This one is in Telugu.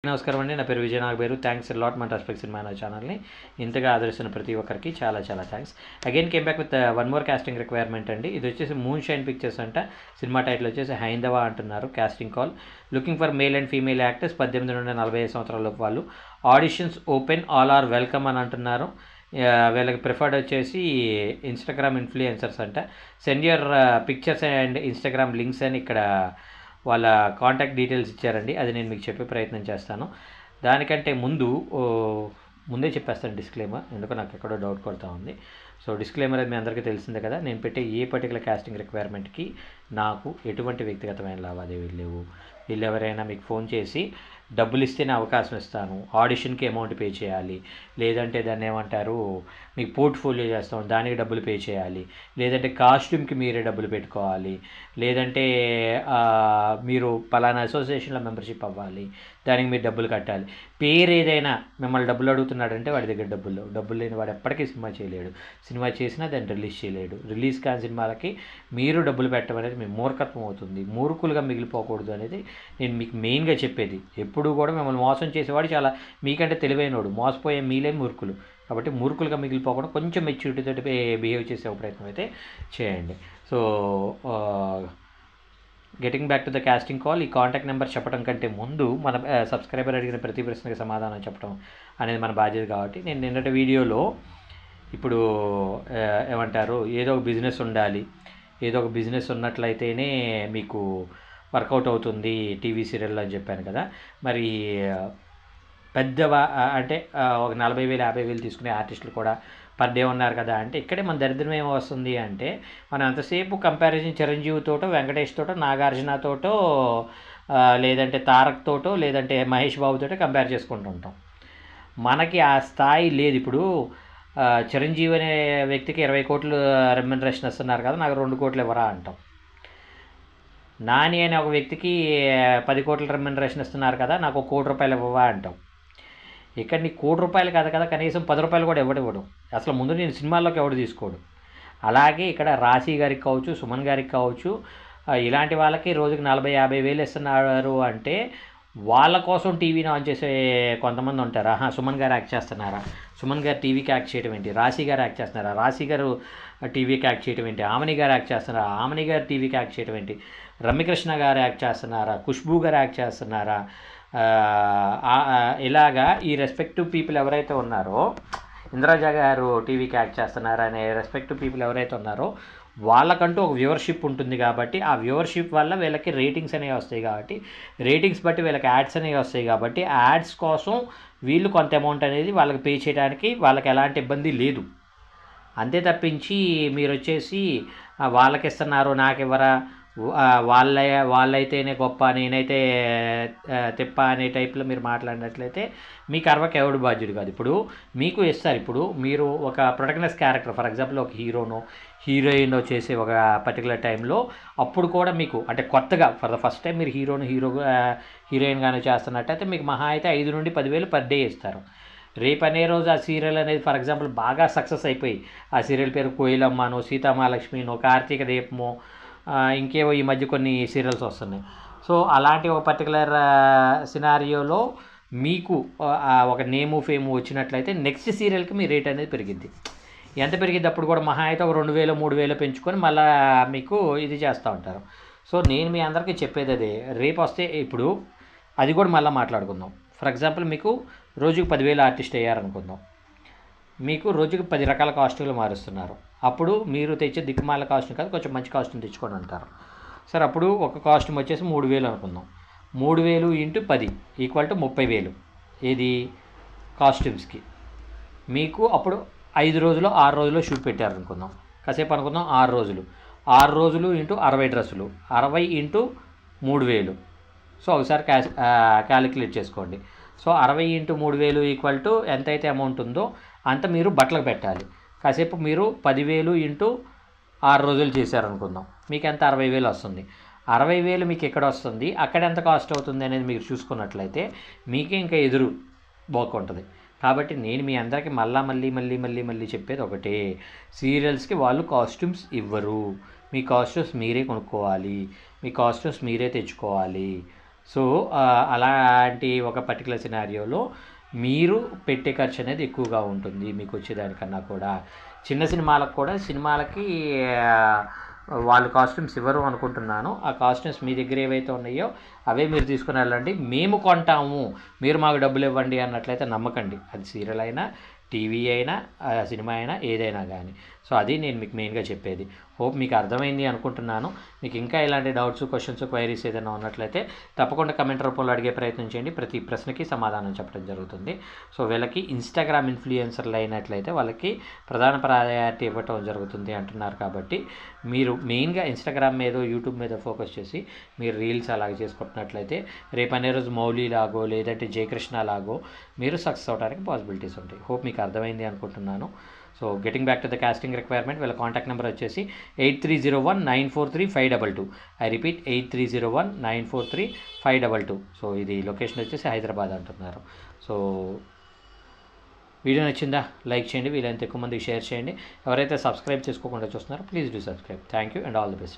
నమస్కారం అండి. నా పేరు విజయ్ నాగబేరు. థ్యాంక్స్ లాట్ మన టచ్ సినిమా అనే ఛానల్ని ఇంతగా ఆదరిస్తున్న ప్రతి ఒక్కరికి చాలా చాలా thanks. Again came back with one more casting requirement అండి. ఇది వచ్చేసి మూన్ షైన్ పిక్చర్స్ అంట. సినిమా టైటిల్ వచ్చేసి హైందవ అంటున్నారు. Casting call looking for male and female actors 18 నుండి 45 సంవత్సరాలలోపు వాళ్ళు. Auditions open, all are welcome అని అంటున్నారు. వీళ్ళకి ప్రిఫర్డ్ వచ్చేసి ఇన్స్టాగ్రామ్ ఇన్ఫ్లుయెన్సర్స్ అంట. Send your pictures and Instagram links అని ఇక్కడ వాళ్ళ కాంటాక్ట్ డీటెయిల్స్ ఇచ్చారండి. అది నేను మీకు చెప్పే ప్రయత్నం చేస్తాను. దానికంటే ముందే చెప్పేస్తాను డిస్క్లైమర్, ఎందుకో నాకు ఎక్కడో డౌట్ కొడతా ఉంది. సో డిస్క్లైమర్ అది మీ అందరికీ తెలిసిందే కదా. నేను పెట్టే ఏ పర్టికులర్ కాస్టింగ్ రిక్వైర్మెంట్కి నాకు ఎటువంటి వ్యక్తిగతమైన లావాదేవీలు లేవు. వీళ్ళు ఎవరైనా మీకు ఫోన్ చేసి డబ్బులు ఇస్తేనే అవకాశం ఇస్తాను, ఆడిషన్కి అమౌంట్ పే చేయాలి, లేదంటే దాన్ని ఏమంటారు మీకు పోర్ట్ఫోలియో చేస్తాం దానికి డబ్బులు పే చేయాలి, లేదంటే కాస్ట్యూమ్కి మీరే డబ్బులు పెట్టుకోవాలి, లేదంటే మీరు పలానా అసోసియేషన్లో మెంబర్షిప్ అవ్వాలి, దానికి మీరు డబ్బులు కట్టాలి. పేరు ఏదైనా మిమ్మల్ని డబ్బులు అడుగుతున్నాడంటే వాడి దగ్గర డబ్బులు లేని వాడు ఎప్పటికీ సినిమా చేయలేడు. సినిమా చేసినా దాన్ని రిలీజ్ చేయలేడు. రిలీజ్ కాని సినిమాలకి మీరు డబ్బులు పెట్టడం అనేది మీ మూర్ఖత్వం అవుతుంది. మూర్ఖులుగా మిగిలిపోకూడదు అనేది నేను మీకు మెయిన్గా చెప్పేది. ఎప్పుడు కూడా మిమ్మల్ని మోసం చేసేవాడు చాలా మీకంటే తెలివైనవాడు, మోసపోయే మీలే మూర్ఖులు. కాబట్టి మూర్ఖులుగా మిగిలిపోకుండా కొంచెం మెచ్యూరిటీతో బిహేవ్ చేసే ప్రయత్నం అయితే చేయండి. So getting back to the casting call, ఈ కాంటాక్ట్ నెంబర్ చెప్పడం కంటే ముందు మన సబ్స్క్రైబర్ అడిగిన ప్రతి ప్రశ్నకి సమాధానం చెప్పడం అనేది మన బాధ్యత. కాబట్టి నేను నిన్నటి వీడియోలో ఇప్పుడు ఏమంటారు ఏదో ఒక బిజినెస్ ఉండాలి, ఏదో ఒక బిజినెస్ ఉన్నట్లయితేనే మీకు వర్కౌట్ అవుతుంది టీవీ సీరియల్లో అని చెప్పాను కదా. మరి పెద్ద అంటే ఒక 40,000 50,000 తీసుకునే ఆర్టిస్టులు కూడా పర్ డే ఉన్నారు కదా. అంటే ఇక్కడే మన దరిద్రం ఏమి వస్తుంది అంటే మనం అంతసేపు కంపారిజన్ చిరంజీవితోటో, వెంకటేష్తోటో, నాగార్జునతోటో, లేదంటే తారక్తోటో, లేదంటే మహేష్ బాబుతోటో కంపేర్ చేసుకుంటూ ఉంటాం. మనకి ఆ స్థాయి లేదు. ఇప్పుడు చిరంజీవి అనే వ్యక్తికి 20 కోట్లు రెమ్యునరేషన్ ఇస్తున్నారు కదా, నాకు 2 కోట్లు ఇవ్వరా అంటాం. నాని అనే ఒక వ్యక్తికి 10 కోట్ల రెమ్యునరేషన్ ఇస్తున్నారు కదా, నాకు 1 కోటి రూపాయలు ఇవ్వవా అంటాం. ఇక్కడ నీకు 1 కోటి రూపాయలు కాదు కదా, కనీసం 10 రూపాయలు కూడా ఇవ్వడు. అసలు ముందు నేను సినిమాల్లోకి ఎవడు తీసుకోడు. అలాగే ఇక్కడ రాశి గారికి కావచ్చు, సుమన్ గారికి కావచ్చు, ఇలాంటి వాళ్ళకి రోజుకి 40,000 50,000 ఇస్తున్నారు అంటే వాళ్ళ కోసం టీవీని ఆన్ చేసే కొంతమంది ఉంటారు. సుమన్ గారు యాక్ట్ చేస్తున్నారా, సుమన్ గారు టీవీకి యాక్ట్ చేయడం ఏంటి, రాశి గారు యాక్ట్ చేస్తున్నారా, రాశి గారు టీవీకి యాక్ట్ చేయడం ఏంటి, ఆమని గారు యాక్ట్ చేస్తున్నారా, ఆమని గారు టీవీకి యాక్ట్ చేయడం ఏంటి, రమ్యకృష్ణ గారు యాక్ట్ చేస్తున్నారా, ఖుష్బూ గారు యాక్ట్ చేస్తున్నారా, ఇలాగా ఈ రెస్పెక్టివ్ పీపుల్ ఎవరైతే ఉన్నారో, ఇంద్రజ గారు టీవీకి యాక్ట్ చేస్తున్నారా అనే రెస్పెక్టివ్ పీపుల్ ఎవరైతే ఉన్నారో వాళ్ళకంటూ ఒక వ్యూవర్షిప్ ఉంటుంది. కాబట్టి ఆ వ్యూవర్షిప్ వల్ల వీళ్ళకి రేటింగ్స్ అనేవి వస్తాయి. కాబట్టి రేటింగ్స్ బట్టి వీళ్ళకి యాడ్స్ అనేవి వస్తాయి. కాబట్టి యాడ్స్ కోసం వీళ్ళు కొంత అమౌంట్ అనేది వాళ్ళకి పే చేయడానికి వాళ్ళకి ఎలాంటి ఇబ్బంది లేదు. అంతే తప్పించి మీరు వచ్చేసి వాళ్ళకి ఇస్తున్నారు నాకు ఇవ్వరా, వాళ్ళైతేనే గొప్ప నేనైతే తిప్ప అనే టైప్లో మీరు మాట్లాడినట్లయితే మీకు అరవకి ఎవడు బాధ్యుడు కాదు. ఇప్పుడు మీకు ఇస్తారు. ఇప్పుడు మీరు ఒక ప్రొటగనిస్ట్ క్యారెక్టర్ ఫర్ ఎగ్జాంపుల్ ఒక హీరోనో హీరోయిన్ చేసే ఒక పర్టికులర్ టైంలో అప్పుడు కూడా మీకు అంటే కొత్తగా ఫర్ ద ఫస్ట్ టైం మీరు హీరోయిన్గానే చేస్తున్నట్టయితే మీకు మహా అయితే 5 నుండి 10,000 పర్ డే ఇస్తారు. రేపు అనే రోజు ఆ సీరియల్ అనేది ఫర్ ఎగ్జాంపుల్ బాగా సక్సెస్ అయిపోయి ఆ సీరియల్ పేరు కోయిలమ్మనో, సీతామహాలక్ష్మినో, కార్తీక దీపమో, ఇంకేవో ఈ మధ్య కొన్ని సీరియల్స్ వస్తున్నాయి. సో అలాంటి ఒక పర్టికులర్ సినారియోలో మీకు ఒక నేము ఫేము వచ్చినట్లయితే నెక్స్ట్ సీరియల్కి మీ రేట్ అనేది పెరిగిద్ది. ఎంత పెరిగిద్ది అప్పుడు కూడా మహా అయితే ఒక 2,000 3,000 పెంచుకొని మళ్ళీ మీకు ఇది చేస్తూ ఉంటారు. సో నేను మీ అందరికీ చెప్పేది అదే. రేపు వస్తే ఇప్పుడు అది కూడా మళ్ళీ మాట్లాడుకుందాం. ఫర్ ఎగ్జాంపుల్ మీకు రోజుకి 10,000 ఆర్టిస్ట్ అయ్యారనుకుందాం. మీకు రోజుకి 10 రకాల కాస్ట్యూమ్లు మారుస్తున్నారు. అప్పుడు మీరు తెచ్చే దిక్కుమాల కాస్ట్యూమ్ కాదు, కొంచెం మంచి కాస్ట్యూమ్ తెచ్చుకొని అంటారు. సరే అప్పుడు ఒక కాస్ట్యూమ్ వచ్చేసి 3,000 అనుకుందాం. 3,000 × 10 = 30,000 ఏది కాస్ట్యూమ్స్కి. మీకు అప్పుడు 5 రోజులు 6 రోజులు షూట్ పెట్టారనుకుందాం. కాసేపు అనుకుందాం 6 రోజులు 60 డ్రెస్సులు 60 × 3,000. సో ఒకసారి క్యాలిక్యులేట్ చేసుకోండి. సో 60 × 3,000 ఎంతైతే అమౌంట్ ఉందో అంత మీరు బట్టలకు పెట్టాలి. కాసేపు మీరు 10,000 × 6 రోజులు చేశారనుకుందాం, మీకు ఎంత 60,000 వస్తుంది. 60,000 మీకు ఎక్కడ వస్తుంది, అక్కడ ఎంత కాస్ట్ అవుతుంది అనేది మీరు చూసుకున్నట్లయితే మీకే ఇంకా ఎదురు బాగుంటుంది. కాబట్టి నేను మీ అందరికీ మళ్ళీ చెప్పేది ఒకటే, సీరియల్స్కి వాళ్ళు కాస్ట్యూమ్స్ ఇవ్వరు. మీ కాస్ట్యూమ్స్ మీరే కొనుక్కోవాలి, మీ కాస్ట్యూమ్స్ మీరే తెచ్చుకోవాలి. సో అలాంటి ఒక పర్టికులర్ సినారియోలో మీరు పెట్టే ఖర్చు అనేది ఎక్కువగా ఉంటుంది మీకు వచ్చేదానికన్నా కూడా. చిన్న సినిమాలకి వాళ్ళు కాస్ట్యూమ్స్ ఇవ్వరు అనుకుంటున్నాను. ఆ కాస్ట్యూమ్స్ మీ దగ్గర ఏవైతే ఉన్నాయో అవే మీరు తీసుకుని వెళ్ళండి. మేము కొంటాము, మీరు మాకు డబ్బులు ఇవ్వండి అన్నట్లయితే నమ్మకండి. అది సీరియల్ అయినా, టీవీ అయినా, సినిమా అయినా, ఏదైనా కానీ. సో అది నేను మీకు మెయిన్గా చెప్పేది. హోప్ మీకు అర్థమైంది అనుకుంటున్నాను. మీకు ఇంకా ఇలాంటి డౌట్స్, క్వశ్చన్స్, క్వైరీస్ ఏదైనా ఉన్నట్లయితే తప్పకుండా కమెంట్ రూపంలో అడిగే ప్రయత్నం చేయండి. ప్రతి ప్రశ్నకి సమాధానం చెప్పడం జరుగుతుంది. సో వీళ్ళకి ఇన్స్టాగ్రామ్ ఇన్ఫ్లుయెన్సర్లు అయినట్లయితే వాళ్ళకి ప్రధాన ప్రయారిటీ ఇవ్వటం జరుగుతుంది అంటున్నారు. కాబట్టి మీరు మెయిన్గా ఇన్స్టాగ్రామ్ మీద, యూట్యూబ్ మీద ఫోకస్ చేసి మీరు రీల్స్ అలాగే చేసుకుంటున్నట్లయితే రేపు అనే రోజు మౌలి లాగో లేదంటే జయకృష్ణ లాగో మీరు సక్సెస్ అవడానికి పాసిబిలిటీస్ ఉంటాయి. హోప్ మీకు అర్థమైంది అనుకుంటున్నాను. So getting back to the casting requirement, వీళ్ళ కాంటాక్ట్ నెంబర్ వచ్చేసి 8301943522. I repeat 8301943522. సో ఇది లొకేషన్ వచ్చేసి హైదరాబాద్ అంటున్నారు. సో వీడియో నచ్చిందా? లైక్ చేయండి, వీలైనంత ఎక్కువ మందికి షేర్ చేయండి. ఎవరైతే సబ్స్క్రైబ్ చేసుకోకుండా చూస్తున్నారో please do subscribe. Thank you and all the best.